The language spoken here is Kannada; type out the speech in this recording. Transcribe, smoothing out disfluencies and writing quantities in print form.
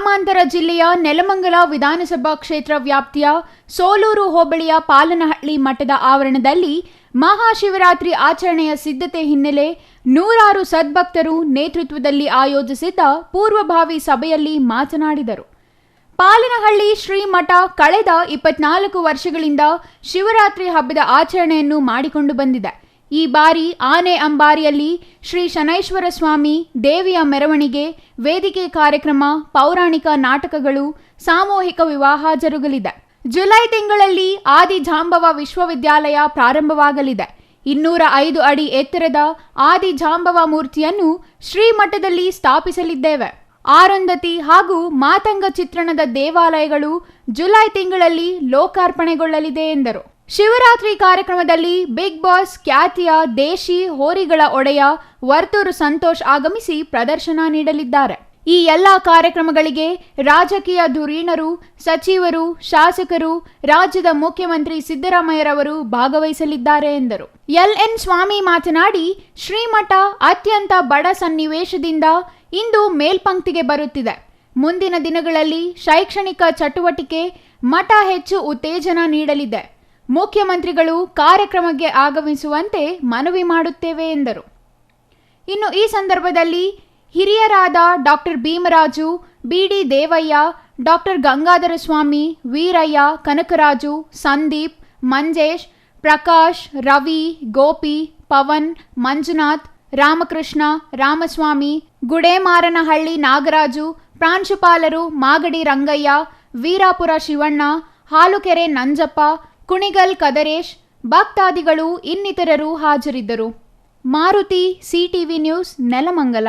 ಗ್ರಾಮಾಂತರ ಜಿಲ್ಲೆಯ ನೆಲಮಂಗಲ ವಿಧಾನಸಭಾ ಕ್ಷೇತ್ರ ವ್ಯಾಪ್ತಿಯ ಸೋಲೂರು ಹೋಬಳಿಯ ಪಾಲನಹಳ್ಳಿ ಮಠದ ಆವರಣದಲ್ಲಿ ಮಹಾಶಿವರಾತ್ರಿ ಆಚರಣೆಯ ಸಿದ್ಧತೆ ಹಿನ್ನೆಲೆ ನೂರಾರು ಸದ್ಭಕ್ತರು ನೇತೃತ್ವದಲ್ಲಿ ಆಯೋಜಿಸಿದ್ದ ಪೂರ್ವಭಾವಿ ಸಭೆಯಲ್ಲಿ ಮಾತನಾಡಿದರು. ಪಾಲನಹಳ್ಳಿ ಶ್ರೀಮಠ ಕಳೆದ 24 ವರ್ಷಗಳಿಂದ ಶಿವರಾತ್ರಿ ಹಬ್ಬದ ಆಚರಣೆಯನ್ನು ಮಾಡಿಕೊಂಡು ಬಂದಿದೆ. ಈ ಬಾರಿ ಆನೆ ಅಂಬಾರಿಯಲ್ಲಿ ಶ್ರೀ ಶನೈಶ್ವರ ಸ್ವಾಮಿ, ದೇವಿಯ ಮೆರವಣಿಗೆ, ವೇದಿಕೆ ಕಾರ್ಯಕ್ರಮ, ಪೌರಾಣಿಕ ನಾಟಕಗಳು, ಸಾಮೂಹಿಕ ವಿವಾಹ ಜರುಗಲಿದೆ. ಜುಲೈ ತಿಂಗಳಲ್ಲಿ ಆದಿಜಾಂಬವ ವಿಶ್ವವಿದ್ಯಾಲಯ ಪ್ರಾರಂಭವಾಗಲಿದೆ. 205 ಅಡಿ ಎತ್ತರದ ಆದಿಜಾಂಬವ ಮೂರ್ತಿಯನ್ನು ಶ್ರೀಮಠದಲ್ಲಿ ಸ್ಥಾಪಿಸಲಿದ್ದೇವೆ. ಆರುಂಧತಿ ಹಾಗೂ ಮಾತಂಗ ಚಿತ್ರಣದ ದೇವಾಲಯಗಳು ಜುಲೈ ತಿಂಗಳಲ್ಲಿ ಲೋಕಾರ್ಪಣೆಗೊಳ್ಳಲಿದೆ ಎಂದರು. ಶಿವರಾತ್ರಿ ಕಾರ್ಯಕ್ರಮದಲ್ಲಿ ಬಿಗ್ ಬಾಸ್ ಖ್ಯಾತಿಯ ದೇಶಿ ಹೋರಿಗಳ ಒಡೆಯ ವರ್ತೂರು ಸಂತೋಷ್ ಆಗಮಿಸಿ ಪ್ರದರ್ಶನ ನೀಡಲಿದ್ದಾರೆ. ಈ ಎಲ್ಲ ಕಾರ್ಯಕ್ರಮಗಳಿಗೆ ರಾಜಕೀಯ ಧುರೀಣರು, ಸಚಿವರು, ಶಾಸಕರು, ರಾಜ್ಯದ ಮುಖ್ಯಮಂತ್ರಿ ಸಿದ್ದರಾಮಯ್ಯರವರು ಭಾಗವಹಿಸಲಿದ್ದಾರೆ ಎಂದರು. ಎಲ್.ಎನ್. ಸ್ವಾಮಿ ಮಾತನಾಡಿ, ಶ್ರೀಮಠ ಅತ್ಯಂತ ಬಡ ಸನ್ನಿವೇಶದಿಂದ ಇಂದು ಮೇಲ್ಪಂಕ್ತಿಗೆ ಬರುತ್ತಿದೆ. ಮುಂದಿನ ದಿನಗಳಲ್ಲಿ ಶೈಕ್ಷಣಿಕ ಚಟುವಟಿಕೆ ಮಠ ಹೆಚ್ಚು ಉತ್ತೇಜನ ನೀಡಲಿದೆ. ಮುಖ್ಯಮಂತ್ರಿಗಳು ಕಾರ್ಯಕ್ರಮಕ್ಕೆ ಆಗಮಿಸುವಂತೆ ಮನವಿ ಮಾಡುತ್ತೇವೆ ಎಂದರು. ಇನ್ನು ಈ ಸಂದರ್ಭದಲ್ಲಿ ಹಿರಿಯರಾದ doctor Bhimaraju, BD. Devaiah, doctor Gangadhara ಸ್ವಾಮಿ, ವೀರಯ್ಯ, ಕನಕರಾಜು, ಸಂದೀಪ್, ಮಂಜೇಶ್, ಪ್ರಕಾಶ್, ರವಿ, ಗೋಪಿ, ಪವನ್, ಮಂಜುನಾಥ್, ರಾಮಕೃಷ್ಣ, ರಾಮಸ್ವಾಮಿ, ಗುಡೇಮಾರನಹಳ್ಳಿ ನಾಗರಾಜು, ಪ್ರಾಂಶುಪಾಲರು ಮಾಗಡಿ ರಂಗಯ್ಯ, ವೀರಾಪುರ ಶಿವಣ್ಣ, ಹಾಲುಕೆರೆ ನಂಜಪ್ಪ, ಕುಣಿಗಲ್ ಕದರೇಶ್, ಭಕ್ತಾದಿಗಳು ಇನ್ನಿತರರು ಹಾಜರಿದ್ದರು. Maruti, CTV news, Nelamangala.